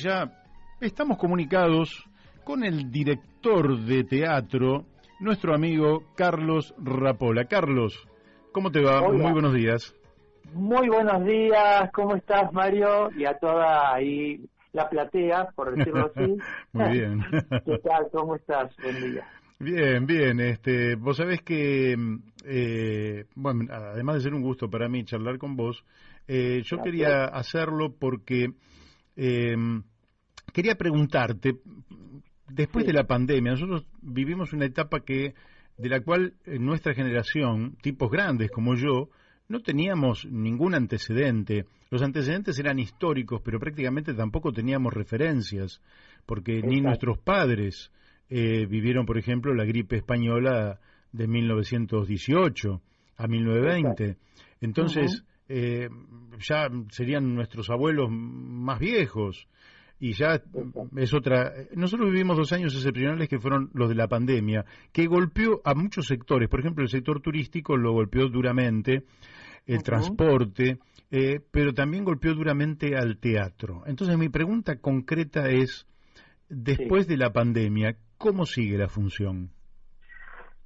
ya estamos comunicados con el director de teatro, nuestro amigo Carlos Rapola. Carlos, ¿cómo te va? Hola. Muy buenos días. Muy buenos días, ¿cómo estás, Mario? Y a toda ahí la platea, por decirlo así. Muy bien. ¿Qué tal? ¿Cómo estás? Buen día. Bien, bien. Vos sabés que, bueno, además de ser un gusto para mí charlar con vos, yo Gracias. quería hacerlo porque quería preguntarte, después Sí. de la pandemia, nosotros vivimos una etapa de la cual nuestra generación, tipos grandes como yo, no teníamos ningún antecedente. Los antecedentes eran históricos, pero prácticamente tampoco teníamos referencias, porque ni Exacto. nuestros padres vivieron, por ejemplo, la gripe española de 1918 a 1920. Exacto. Entonces, ya serían nuestros abuelos más viejos. Y ya Exacto. es otra. Nosotros vivimos 2 años excepcionales que fueron los de la pandemia, que golpeó a muchos sectores. Por ejemplo, el sector turístico lo golpeó duramente, el transporte, pero también golpeó duramente al teatro. Entonces, mi pregunta concreta es, después Sí. de la pandemia, ¿cómo sigue la función?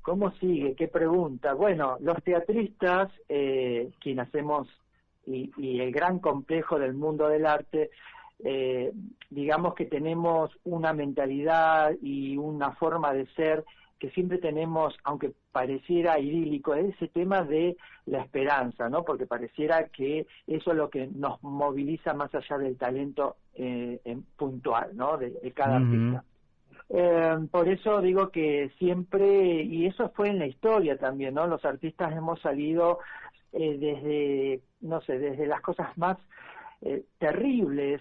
¿Cómo sigue? ¿Qué pregunta? Bueno, los teatristas, quien hacemos, y el gran complejo del mundo del arte, digamos que tenemos una mentalidad y una forma de ser que siempre tenemos, aunque pareciera idílico, ese tema de la esperanza, ¿no? Porque pareciera que eso es lo que nos moviliza más allá del talento en puntual, ¿no? De cada Ujú. artista. Por eso digo que siempre, y eso fue en la historia también, ¿no? Los artistas hemos salido desde, no sé, desde las cosas más terribles,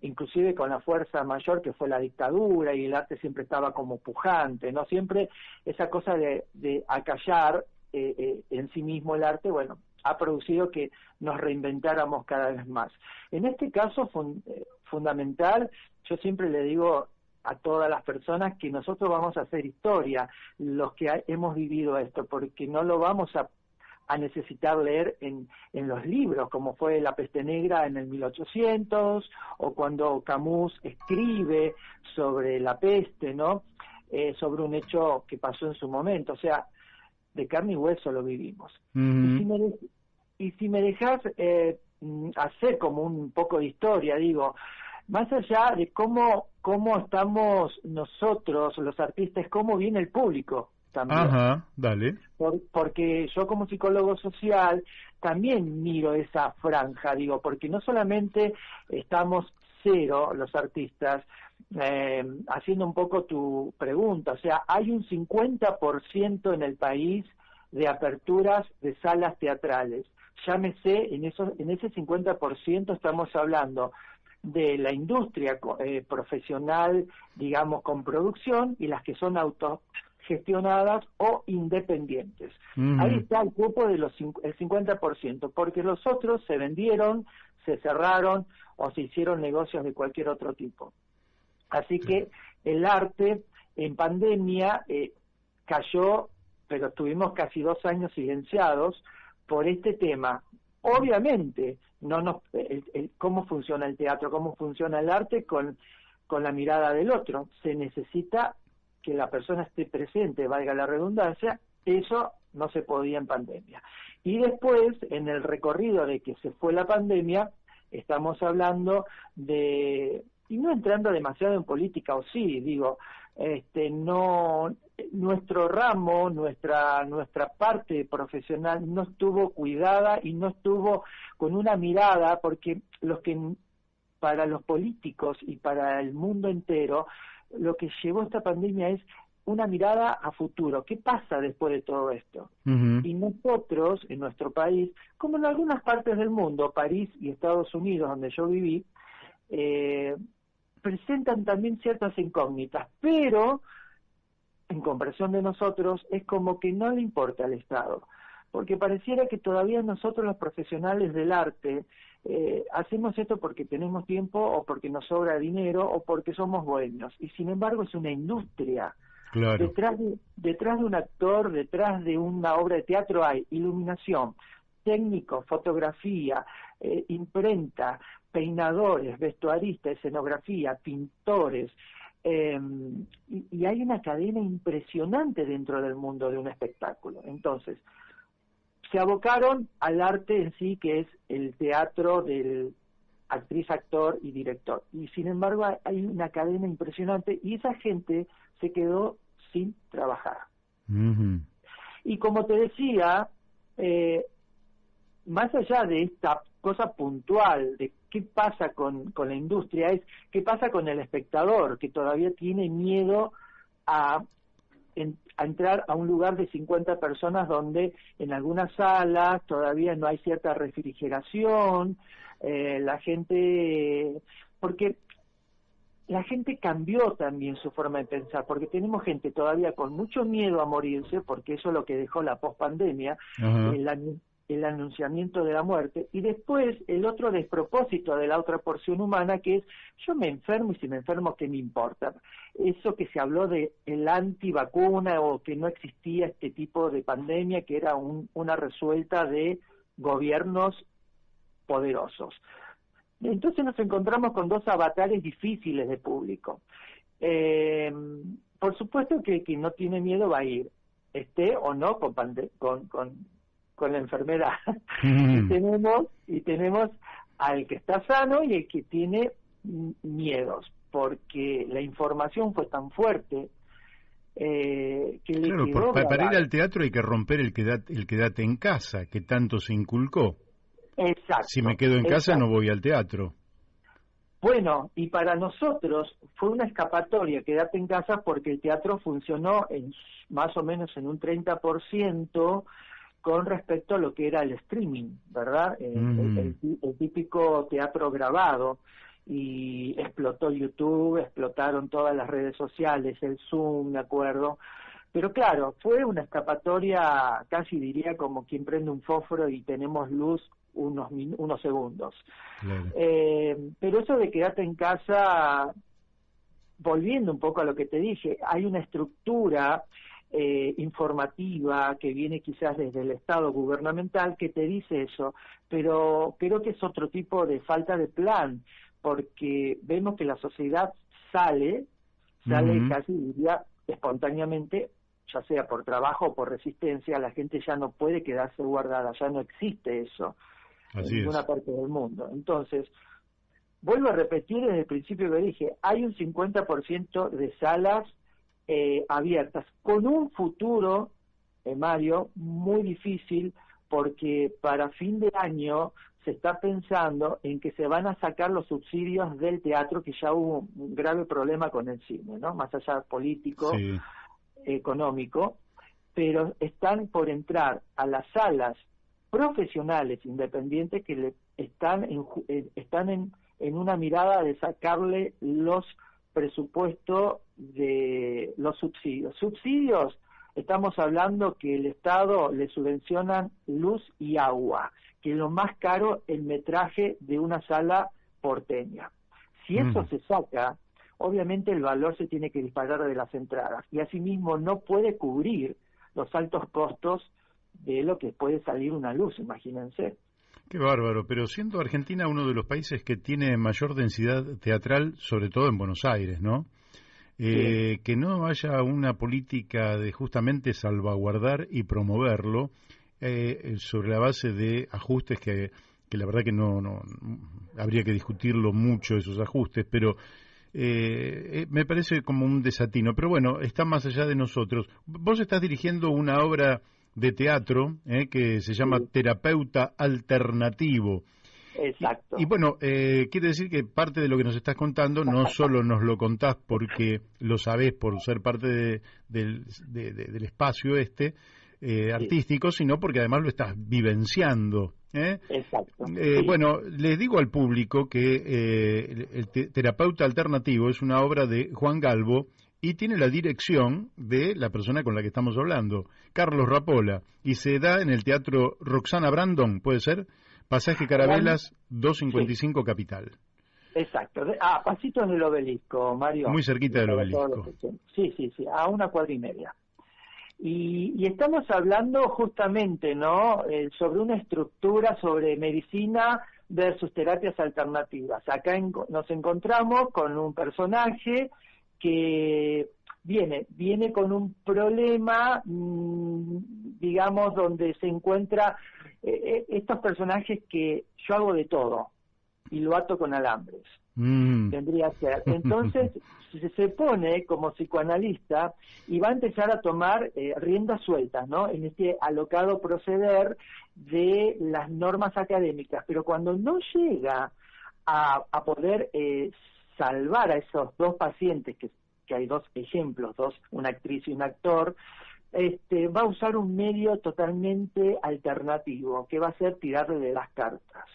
inclusive con la fuerza mayor que fue la dictadura, y el arte siempre estaba como pujante, ¿no? Siempre esa cosa de acallar en sí mismo el arte, bueno, ha producido que nos reinventáramos cada vez más. En este caso fundamental, yo siempre le digo a todas las personas que nosotros vamos a hacer historia, los que hemos vivido esto, porque no lo vamos a necesitar leer en los libros, como fue La Peste Negra en el 1800, o cuando Camus escribe sobre la peste, ¿no? Sobre un hecho que pasó en su momento, o sea, de carne y hueso lo vivimos. Ujú. Y si me dejas hacer como un poco de historia, digo, más allá de cómo estamos nosotros, los artistas, cómo viene el público también. Ajá, dale. Porque yo como psicólogo social también miro esa franja, digo, porque no solamente estamos cero los artistas, haciendo un poco tu pregunta, o sea, hay un 50% en el país de aperturas de salas teatrales. Llámese, en ese 50% estamos hablando de la industria profesional, digamos, con producción, y las que son autogestionadas o independientes. Ahí Ujú. está el cupo de el 50%, porque los otros se vendieron, se cerraron o se hicieron negocios de cualquier otro tipo. Así que el arte en pandemia cayó, pero estuvimos casi 2 años silenciados por este tema. Obviamente, cómo funciona el teatro, cómo funciona el arte con la mirada del otro. Se necesita que la persona esté presente, valga la redundancia. Eso no se podía en pandemia. Y después, en el recorrido de que se fue la pandemia, estamos hablando de, y no entrando demasiado en política, o sí, digo, no, nuestro ramo, nuestra parte profesional no estuvo cuidada y no estuvo con una mirada, porque para los políticos y para el mundo entero, lo que llevó esta pandemia es una mirada a futuro. ¿Qué pasa después de todo esto? Ujú. Y nosotros, en nuestro país, como en algunas partes del mundo, París y Estados Unidos, donde yo viví, presentan también ciertas incógnitas, pero en comparación de nosotros es como que no le importa al Estado, porque pareciera que todavía nosotros los profesionales del arte hacemos esto porque tenemos tiempo o porque nos sobra dinero o porque somos buenos, y sin embargo es una industria. Claro. Detrás de un actor, detrás de una obra de teatro hay iluminación, técnico, fotografía, imprenta, peinadores, vestuaristas, escenografía, pintores, y hay una cadena impresionante dentro del mundo de un espectáculo. Entonces, se abocaron al arte en sí, que es el teatro del actriz, actor y director. Y sin embargo hay una cadena impresionante y esa gente se quedó sin trabajar. Uh-huh. Y como te decía, más allá de esta cosa puntual de qué pasa con la industria, es qué pasa con el espectador, que todavía tiene miedo a entrar a un lugar de 50 personas donde en algunas salas todavía no hay cierta refrigeración, la gente, porque la gente cambió también su forma de pensar, porque tenemos gente todavía con mucho miedo a morirse, porque eso es lo que dejó la pospandemia, el anunciamiento de la muerte, y después el otro despropósito de la otra porción humana, que es, yo me enfermo y si me enfermo, ¿qué me importa? Eso que se habló de el antivacuna o que no existía este tipo de pandemia, que era una resuelta de gobiernos poderosos. Entonces nos encontramos con dos avatares difíciles de público. Por supuesto que quien no tiene miedo va a ir, esté o no con la enfermedad. Y tenemos al que está sano y el que tiene miedos, porque la información fue tan fuerte que claro, le quedó para ir al teatro hay que romper el quédate en casa, que tanto se inculcó. Exacto. Si me quedo en casa no voy al teatro. Bueno, y para nosotros fue una escapatoria quedarte en casa porque el teatro funcionó más o menos en un 30% con respecto a lo que era el streaming, ¿verdad? El típico teatro grabado, y explotó YouTube, explotaron todas las redes sociales, el Zoom, me acuerdo. Pero claro, fue una escapatoria, casi diría como quien prende un fósforo y tenemos luz unos segundos. Claro. Pero eso de quedarte en casa, volviendo un poco a lo que te dije, hay una estructura informativa que viene quizás desde el Estado gubernamental que te dice eso, pero creo que es otro tipo de falta de plan, porque vemos que la sociedad sale casi diría espontáneamente, ya sea por trabajo o por resistencia, la gente ya no puede quedarse guardada, ya no existe eso en ninguna parte del mundo. Entonces, vuelvo a repetir desde el principio que dije, hay un 50% de salas abiertas, con un futuro, Mario, muy difícil, porque para fin de año se está pensando en que se van a sacar los subsidios del teatro, que ya hubo un grave problema con el cine, ¿no? Más allá político, económico, pero están por entrar a las salas profesionales independientes que están en una mirada de sacarle los presupuestos de los subsidios. Subsidios, estamos hablando que el Estado le subvenciona luz y agua, que es lo más caro el metraje de una sala porteña. Si eso se saca, obviamente el valor se tiene que disparar de las entradas y asimismo no puede cubrir los altos costos de lo que puede salir una luz, imagínense. Qué bárbaro, pero siendo Argentina uno de los países que tiene mayor densidad teatral, sobre todo en Buenos Aires, ¿no? Que no haya una política de justamente salvaguardar y promoverlo sobre la base de ajustes que la verdad que no habría que discutirlo mucho esos ajustes, pero me parece como un desatino. Pero bueno, está más allá de nosotros. Vos estás dirigiendo una obra de teatro que se llama Terapeuta Alternativo. Exacto. Y bueno, quiere decir que parte de lo que nos estás contando no solo nos lo contás porque lo sabés por ser parte del espacio artístico, sino porque además lo estás vivenciando. Exacto. Bueno, les digo al público que el Terapeuta Alternativo es una obra de Juan Galvo y tiene la dirección de la persona con la que estamos hablando, Carlos Rapola, y se da en el Teatro Roxana Brandon, ¿puede ser? Pasaje Carabelas, 255 Capital. Exacto. Pasitos del Obelisco, Mario. Muy cerquita del Obelisco. Sí, a 1 cuadra y media. Y estamos hablando justamente, ¿no? Sobre una estructura, sobre medicina versus terapias alternativas. Acá nos encontramos con un personaje que viene con un problema, digamos, donde se encuentra estos personajes que yo hago de todo y lo ato con alambres. Tendría que ser. Entonces se pone como psicoanalista y va a empezar a tomar riendas sueltas, ¿no? En este alocado proceder de las normas académicas, pero cuando no llega a poder salvar a esos dos pacientes, que hay dos ejemplos, una actriz y un actor, va a usar un medio totalmente alternativo, que va a ser tirarle de las cartas.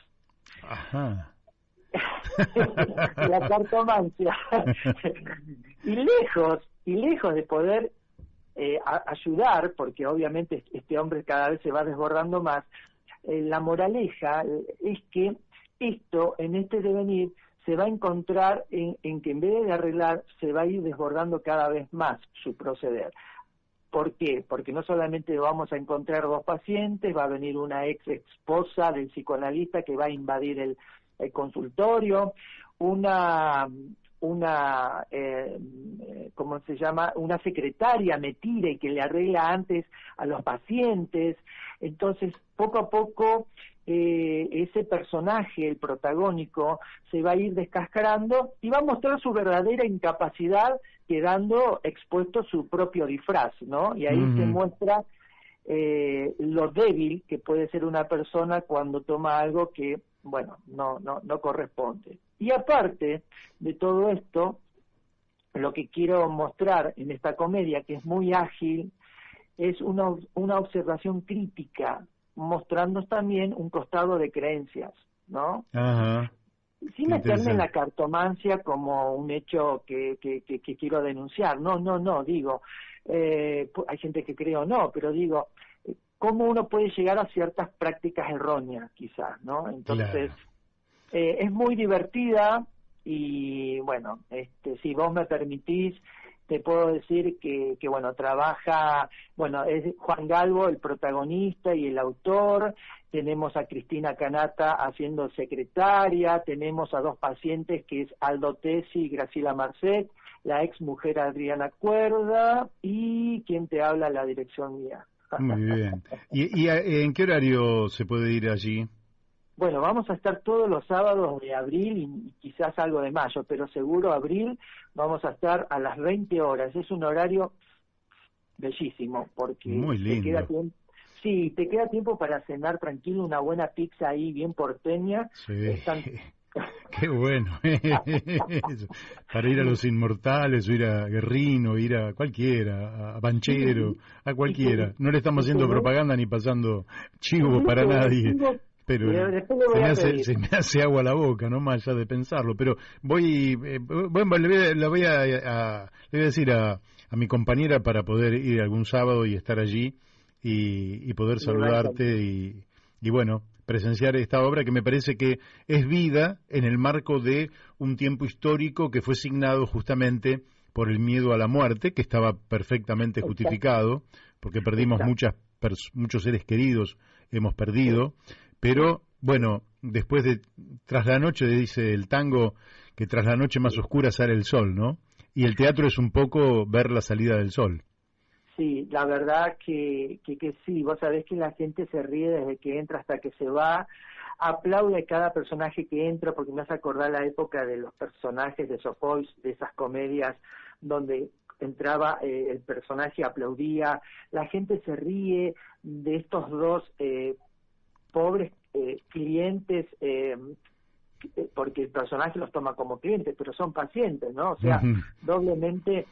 Ajá. La cartomancia. y lejos de poder ayudar, porque obviamente este hombre cada vez se va desbordando más, la moraleja es que esto, en este devenir, se va a encontrar en que en vez de arreglar, se va a ir desbordando cada vez más su proceder. ¿Por qué? Porque no solamente vamos a encontrar dos pacientes, va a venir una ex esposa del psicoanalista que va a invadir el consultorio, una ¿cómo se llama? Una secretaria metida y que le arregla antes a los pacientes. Entonces, poco a poco, ese personaje, el protagónico, se va a ir descascarando y va a mostrar su verdadera incapacidad, quedando expuesto su propio disfraz, ¿no? Y ahí se muestra lo débil que puede ser una persona cuando toma algo que, bueno, no corresponde. Y aparte de todo esto, lo que quiero mostrar en esta comedia, que es muy ágil, es una observación crítica, mostrando también un costado de creencias, ¿no? Ajá. Sin meterme en la cartomancia como un hecho que quiero denunciar. No, digo, hay gente que cree o no, pero digo, cómo uno puede llegar a ciertas prácticas erróneas, quizás, ¿no? Entonces, claro. Es muy divertida y, bueno, si vos me permitís, te puedo decir que bueno, es Juan Galvo el protagonista y el autor, tenemos a Cristina Canata haciendo secretaria, tenemos a dos pacientes que es Aldo Tesi y Graciela Marcet, la ex mujer Adriana Cuerda y quien te habla, la dirección mía. Muy bien. ¿Y en qué horario se puede ir allí? Bueno, vamos a estar todos los sábados de abril y quizás algo de mayo, pero seguro abril vamos a estar a las 20 horas. Es un horario bellísimo porque muy lindo. Te queda tiempo. Sí, te queda tiempo para cenar tranquilo, una buena pizza ahí bien porteña. Sí. Qué bueno. Para ir a Los Inmortales, o ir a Guerrino, ir a cualquiera, a Banchero, a cualquiera. No le estamos haciendo propaganda ni pasando chivos para nadie. Pero se me hace agua la boca, no más allá de pensarlo. Pero le voy a decir a mi compañera para poder ir algún sábado y estar allí y poder saludarte y bueno, presenciar esta obra que me parece que es vida en el marco de un tiempo histórico que fue signado justamente por el miedo a la muerte, que estaba perfectamente justificado, porque perdimos muchos seres queridos, hemos perdido. Pero, bueno, después tras la noche, dice el tango, que tras la noche más oscura sale el sol, ¿no? Y el teatro es un poco ver la salida del sol. Sí, la verdad que sí, vos sabés que la gente se ríe desde que entra hasta que se va, aplaude a cada personaje que entra, porque me hace acordar la época de los personajes de Sophois, de esas comedias donde entraba el personaje, aplaudía, la gente se ríe de estos dos pobres clientes, porque el personaje los toma como clientes, pero son pacientes, ¿no? O sea, doblemente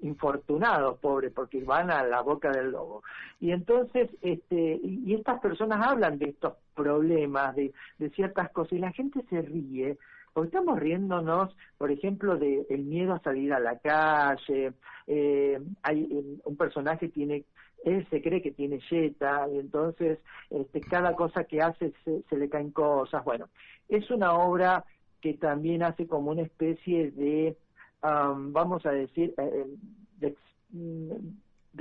infortunados, pobres, porque van a la boca del lobo. Y entonces, y estas personas hablan de estos problemas, de ciertas cosas, y la gente se ríe, porque estamos riéndonos, por ejemplo, del miedo a salir a la calle. Hay un personaje él se cree que tiene yeta, y entonces cada cosa que hace se le caen cosas. Bueno, es una obra que también hace como una especie de, vamos a decir, de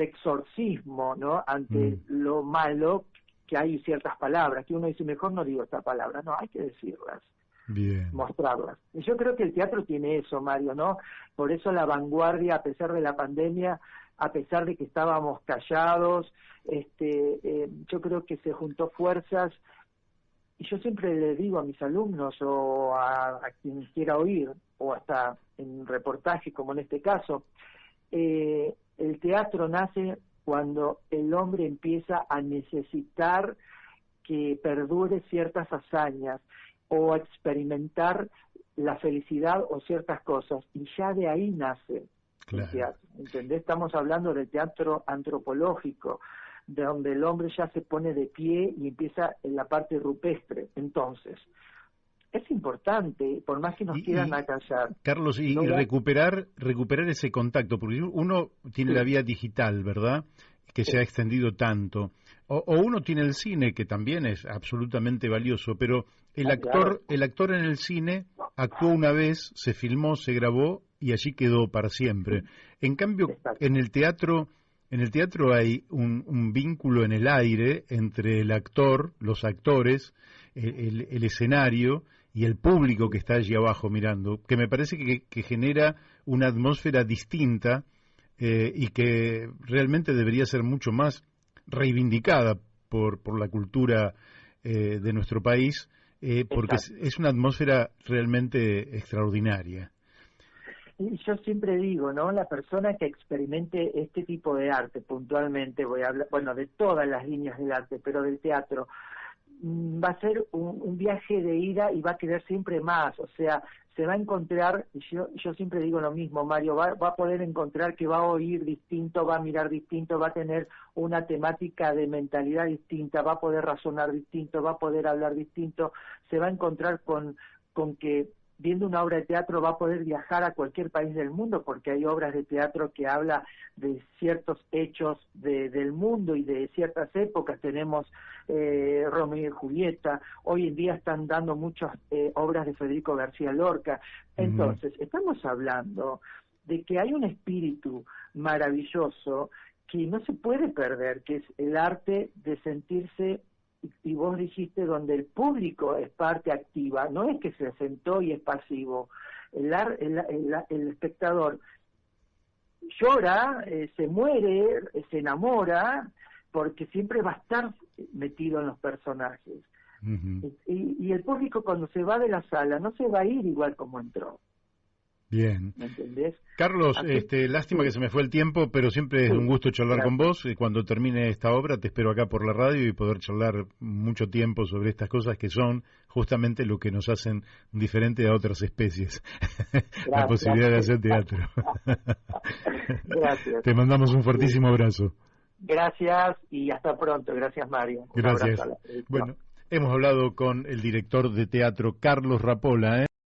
exorcismo, ¿no? Ante lo malo que hay ciertas palabras, que uno dice, mejor no digo esta palabra, no, hay que decirlas. Bien. Mostrarlas. Y yo creo que el teatro tiene eso, Mario, ¿no? Por eso la vanguardia, a pesar de la pandemia, a pesar de que estábamos callados, yo creo que se juntó fuerzas, y yo siempre le digo a mis alumnos o a quien quiera oír, o hasta en reportaje como en este caso, el teatro nace cuando el hombre empieza a necesitar que perdure ciertas hazañas o a experimentar la felicidad o ciertas cosas, y ya de ahí nace el teatro, ¿entendés? Estamos hablando del teatro antropológico, de donde el hombre ya se pone de pie y empieza en la parte rupestre. Entonces, es importante, por más que nos quieran acallar. Carlos, y recuperar ese contacto, porque uno tiene la vía digital, ¿verdad?, que se ha extendido tanto, o uno tiene el cine, que también es absolutamente valioso, pero el actor en el cine actuó una vez, se filmó, se grabó y allí quedó para siempre. En cambio, en el teatro hay un vínculo en el aire entre el actor, los actores, el escenario y el público que está allí abajo mirando, que me parece que genera una atmósfera distinta y que realmente debería ser mucho más reivindicada por la cultura de nuestro país, porque es una atmósfera realmente extraordinaria. Y yo siempre digo, ¿no? La persona que experimente este tipo de arte, puntualmente voy a hablar, bueno, de todas las líneas del arte, pero del teatro, va a ser un viaje de ida y va a querer siempre más, o sea, se va a encontrar, y yo siempre digo lo mismo, Mario, va a poder encontrar que va a oír distinto, va a mirar distinto, va a tener una temática de mentalidad distinta, va a poder razonar distinto, va a poder hablar distinto, se va a encontrar con que viendo una obra de teatro va a poder viajar a cualquier país del mundo, porque hay obras de teatro que habla de ciertos hechos del mundo y de ciertas épocas. Tenemos Romeo y Julieta, hoy en día están dando muchas obras de Federico García Lorca. Entonces, estamos hablando de que hay un espíritu maravilloso que no se puede perder, que es el arte de sentirse, y vos dijiste, donde el público es parte activa, no es que se sentó y es pasivo. El espectador llora, se muere, se enamora, porque siempre va a estar metido en los personajes. Y el público, cuando se va de la sala, no se va a ir igual como entró. Bien. ¿Me entendés? Carlos, lástima que se me fue el tiempo, pero siempre es un gusto charlar con vos. Cuando termine esta obra te espero acá por la radio y poder charlar mucho tiempo sobre estas cosas que son justamente lo que nos hacen diferente a otras especies. La posibilidad de hacer teatro. Gracias. Te mandamos un fuertísimo abrazo. Gracias y hasta pronto. Gracias, Mario. Gracias. Bueno, hemos hablado con el director de teatro Carlos Rapola,